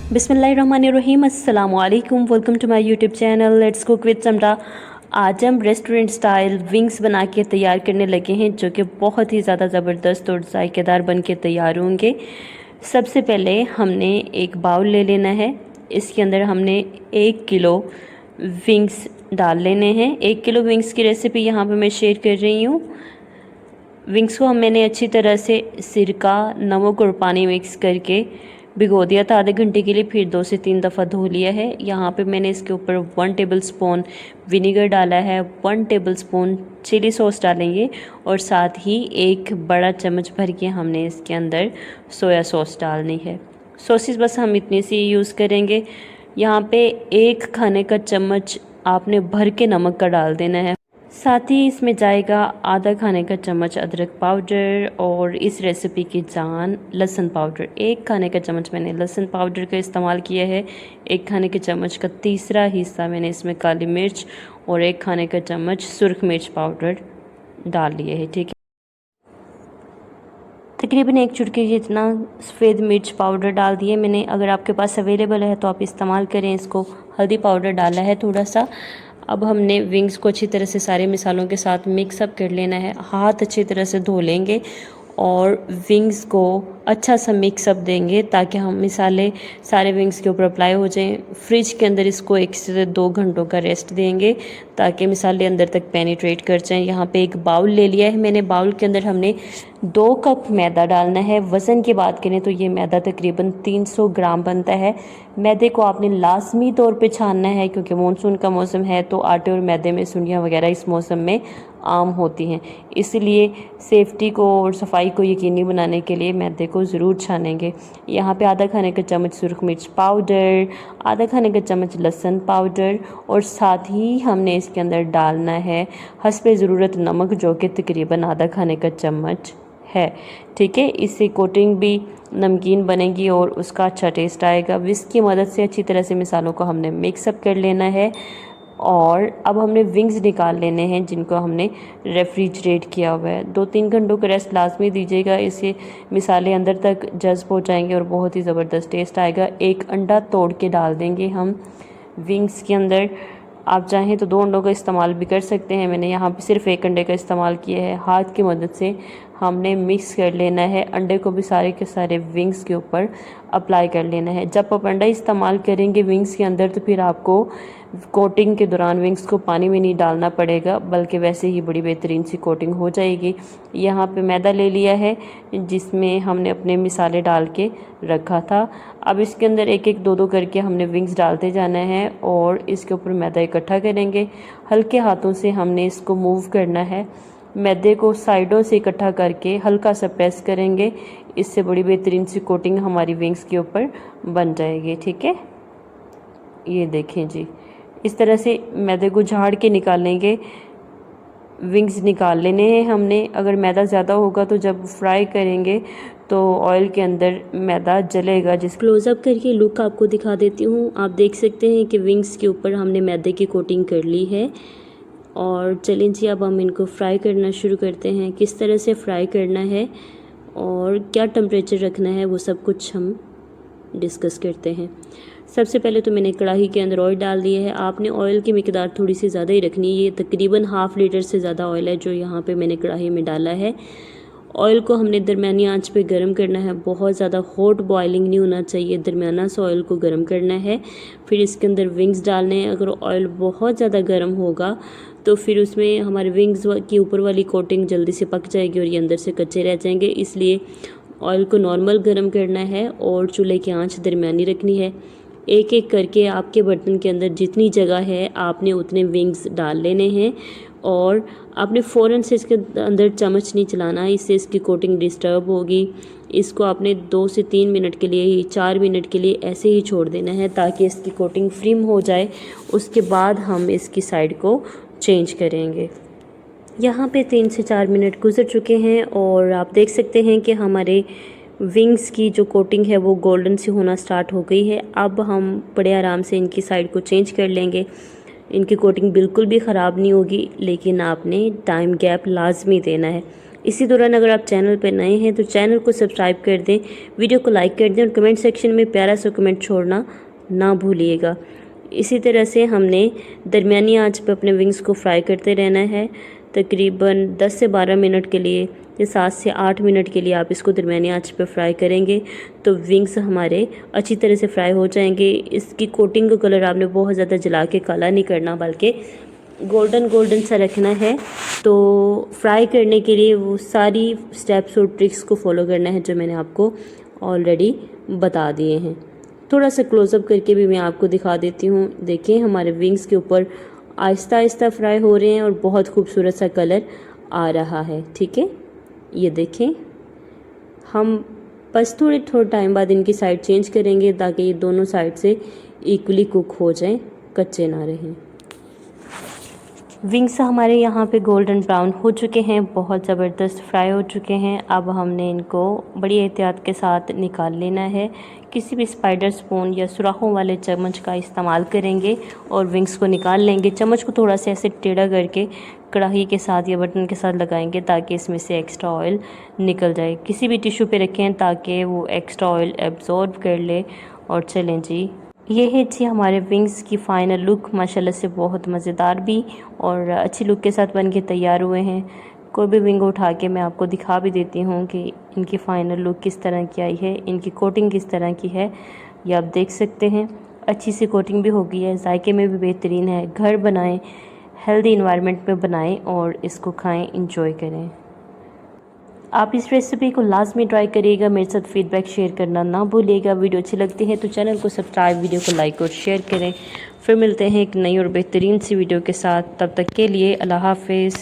बिस्मिल्लाहिर्रहमानिर्रहीम, अस्सलाम वालेकुम। Welcome to my YouTube channel let's cook with Samra. आज हम रेस्टोरेंट स्टाइल विंग्स बना के तैयार करने लगे हैं, जो कि बहुत ही ज़्यादा ज़बरदस्त और जायकेदार बन के तैयार होंगे। सबसे पहले हमने एक बाउल ले लेना है। इसके अंदर हमने 1 किलो विंग्स डाल लेने हैं। 1 किलो विंग्स की रेसिपी यहाँ पे मैं शेयर कर रही हूँ। विंग्स को मैंने अच्छी तरह से सिरका, नमक और पानी मिक्स करके भिगो दिया था आधे घंटे के लिए, फिर 2 से 3 दफ़ा धो लिया है। यहाँ पे मैंने इसके ऊपर 1 टेबलस्पून विनीगर डाला है, 1 टेबलस्पून चिली सॉस डालेंगे और साथ ही 1 बड़ा चम्मच भर के हमने इसके अंदर सोया सॉस डालनी है। सॉसेस बस हम इतनी सी यूज़ करेंगे। यहाँ पे 1 खाने का चम्मच आपने भर के नमक का डाल देना है। साथ ही इसमें जाएगा आधा खाने का चम्मच अदरक पाउडर और इस रेसिपी की जान लहसुन पाउडर। 1 खाने का चम्मच मैंने लहसुन पाउडर का इस्तेमाल किया है। 1 खाने के चम्मच का तीसरा हिस्सा मैंने इसमें काली मिर्च और 1 खाने का चम्मच सुर्ख मिर्च पाउडर डाल लिए है। ठीक है, तकरीबन 1 चुटकी जितना सफ़ेद मिर्च पाउडर डाल दिए मैंने। अगर आपके पास अवेलेबल है तो आप इस्तेमाल करें इसको। हल्दी पाउडर डाला है थोड़ा सा। अब हमने विंग्स को अच्छी तरह से सारे मसालों के साथ मिक्सअप कर लेना है। हाथ अच्छी तरह से धो लेंगे और विंग्स को अच्छा सा मिक्सअप देंगे ताकि हम मसाले सारे विंग्स के ऊपर अप्लाई हो जाएं। फ्रिज के अंदर इसको 1 से 2 घंटों का रेस्ट देंगे ताकि मसाले अंदर तक पेनिट्रेट कर जाएं। यहाँ पे एक बाउल ले लिया है मैंने। बाउल के अंदर हमने 2 कप मैदा डालना है। वज़न की बात करें तो ये मैदा तकरीबन 300 ग्राम बनता है। मैदे को आपने लाजमी तौर पे छानना है क्योंकि मानसून का मौसम है तो आटे और मैदे में सुंडियाँ वगैरह इस मौसम में आम होती हैं। इसलिए सेफ्टी को और सफाई को यकीनी बनाने के लिए मैदे को ज़रूर छानेंगे। यहाँ पे आधा खाने का चम्मच सुर्ख मिर्च पाउडर, आधा खाने का चम्मच लहसुन पाउडर और साथ ही हमने इसके अंदर डालना है हस्बे ज़रूरत नमक, जो कि तकरीबन आधा खाने का चम्मच है। ठीक है, इससे कोटिंग भी नमकीन बनेगी और उसका अच्छा टेस्ट आएगा। विस्क की मदद से अच्छी तरह से मसालों को हमने मिक्सअप कर लेना है और अब हमने विंग्स निकाल लेने हैं जिनको हमने रेफ्रिजरेट किया हुआ है। 2-3 घंटों का रेस्ट लाजमी दीजिएगा, इससे मिसाले अंदर तक जज्ब हो जाएंगे और बहुत ही ज़बरदस्त टेस्ट आएगा। 1 अंडा तोड़ के डाल देंगे हम विंग्स के अंदर। आप चाहें तो 2 अंडों का इस्तेमाल भी कर सकते हैं। मैंने यहाँ पे सिर्फ 1 अंडे का इस्तेमाल किया है। हाथ की मदद से हमने मिक्स कर लेना है। अंडे को भी सारे के सारे विंग्स के ऊपर अप्लाई कर लेना है। जब आप अंडा इस्तेमाल करेंगे विंग्स के अंदर तो फिर आपको कोटिंग के दौरान विंग्स को पानी में नहीं डालना पड़ेगा, बल्कि वैसे ही बड़ी बेहतरीन सी कोटिंग हो जाएगी। यहाँ पे मैदा ले लिया है जिसमें हमने अपने मिसाले डाल के रखा था। अब इसके अंदर 1-1, 2-2 करके हमने विंग्स डालते जाना है और इसके ऊपर मैदा इकट्ठा करेंगे। हल्के हाथों से हमने इसको मूव करना है। मैदे को साइडों से इकट्ठा करके हल्का सा प्रेस करेंगे। इससे बड़ी बेहतरीन सी कोटिंग हमारी विंग्स के ऊपर बन जाएगी। ठीक है, ये देखें जी, इस तरह से मैदे को झाड़ के निकालेंगे। विंग्स निकाल लेने हैं हमने। अगर मैदा ज़्यादा होगा तो जब फ्राई करेंगे तो ऑयल के अंदर मैदा जलेगा। जिस क्लोज़अप करके लुक आपको दिखा देती हूँ। आप देख सकते हैं कि विंग्स के ऊपर हमने मैदे की कोटिंग कर ली है। और चलें जी, अब हम इनको फ्राई करना शुरू करते हैं। किस तरह से फ्राई करना है और क्या टेम्परेचर रखना है वो सब कुछ हम डिस्कस करते हैं। सबसे पहले तो मैंने कढ़ाई के अंदर ऑयल डाल दिया है। आपने ऑयल की मिकदार थोड़ी सी ज़्यादा ही रखनी है। ये तकरीबन ½ लीटर से ज़्यादा ऑयल है जो यहाँ पे मैंने कढ़ाई में डाला है। ऑयल को हमने दरमियानी आंच पे गर्म करना है। बहुत ज़्यादा हॉट बॉइलिंग नहीं होना चाहिए, दरमियाना सा ऑयल को गर्म करना है। फिर इसके अंदर विंग्स डालने हैं। अगर ऑयल बहुत ज़्यादा गर्म होगा तो फिर उसमें हमारे विंग्स की ऊपर वाली कोटिंग जल्दी से पक जाएगी और ये अंदर से कच्चे रह जाएंगे। इसलिए ऑयल को नॉर्मल गर्म करना है और चूल्हे की आंच दरमियानी रखनी है। एक एक करके आपके बर्तन के अंदर जितनी जगह है आपने उतने विंग्स डाल लेने हैं और आपने फ़ौरन से इसके अंदर चम्मच नहीं चलाना, इससे इसकी कोटिंग डिस्टर्ब होगी। इसको आपने 2 से 3 मिनट के लिए ही, 4 मिनट के लिए ऐसे ही छोड़ देना है ताकि इसकी कोटिंग फ्रीम हो जाए। उसके बाद हम इसकी साइड को चेंज करेंगे। यहाँ पे 3 से 4 मिनट गुजर चुके हैं और आप देख सकते हैं कि हमारे विंग्स की जो कोटिंग है वो गोल्डन सी होना स्टार्ट हो गई है। अब हम बड़े आराम से इनकी साइड को चेंज कर लेंगे। इनकी कोटिंग बिल्कुल भी ख़राब नहीं होगी, लेकिन आपने टाइम गैप लाजमी देना है। इसी दौरान अगर आप चैनल पर नए हैं तो चैनल को सब्सक्राइब कर दें, वीडियो को लाइक कर दें और कमेंट सेक्शन में प्यारा सा कमेंट छोड़ना ना भूलिएगा। इसी तरह से हमने दरमियानी आंच पर अपने विंग्स को फ्राई करते रहना है। तकरीबन 10 से 12 मिनट के लिए या 7 से 8 मिनट के लिए आप इसको दरमियानी आंच पर फ्राई करेंगे तो विंग्स हमारे अच्छी तरह से फ्राई हो जाएंगे। इसकी कोटिंग का कलर आपने बहुत ज़्यादा जला के काला नहीं करना, बल्कि गोल्डन गोल्डन सा रखना है। तो फ्राई करने के लिए वो सारी स्टेप्स और ट्रिक्स को फॉलो करना है जो मैंने आपको ऑलरेडी बता दिए हैं। थोड़ा सा क्लोज़अप करके भी मैं आपको दिखा देती हूँ। देखिए हमारे विंग्स के ऊपर आहिस्ता आहिस्ता फ्राई हो रहे हैं और बहुत खूबसूरत सा कलर आ रहा है। ठीक है, ये देखें। हम बस थोड़े टाइम बाद इनकी साइड चेंज करेंगे ताकि ये दोनों साइड से इक्वली कुक हो जाएं, कच्चे ना रहें। विंग्स हमारे यहाँ पे गोल्डन ब्राउन हो चुके हैं, बहुत ज़बरदस्त फ्राई हो चुके हैं। अब हमने इनको बड़ी एहतियात के साथ निकाल लेना है। किसी भी स्पाइडर स्पून या सुराखों वाले चम्मच का इस्तेमाल करेंगे और विंग्स को निकाल लेंगे। चम्मच को थोड़ा सा ऐसे टेढ़ा करके कढ़ाई के साथ या बटन के साथ लगाएंगे ताकि इसमें से एक्स्ट्रा ऑयल निकल जाए। किसी भी टिश्यू पे रखें ताकि वो एक्स्ट्रा ऑयल एब्जॉर्ब कर ले। और चलें जी, ये है जी हमारे विंग्स की फ़ाइनल लुक। माशाल्लाह से बहुत मज़ेदार भी और अच्छी लुक के साथ बन के तैयार हुए हैं। कोई भी विंग उठा के मैं आपको दिखा भी देती हूँ कि इनकी फ़ाइनल लुक किस तरह की आई है, इनकी कोटिंग किस तरह की है, ये आप देख सकते हैं। अच्छी सी कोटिंग भी हो गई है, जायके में भी बेहतरीन है। घर बनाएं, हेल्दी इन्वायरमेंट में बनाएं और इसको खाएं, इंजॉय करें। आप इस रेसिपी को लाजमी ट्राई करिएगा, मेरे साथ फीडबैक शेयर करना ना भूलिएगा। वीडियो अच्छी लगती है तो चैनल को सब्सक्राइब, वीडियो को लाइक और शेयर करें। फिर मिलते हैं एक नई और बेहतरीन सी वीडियो के साथ। तब तक के लिए अल्लाह हाफिज़।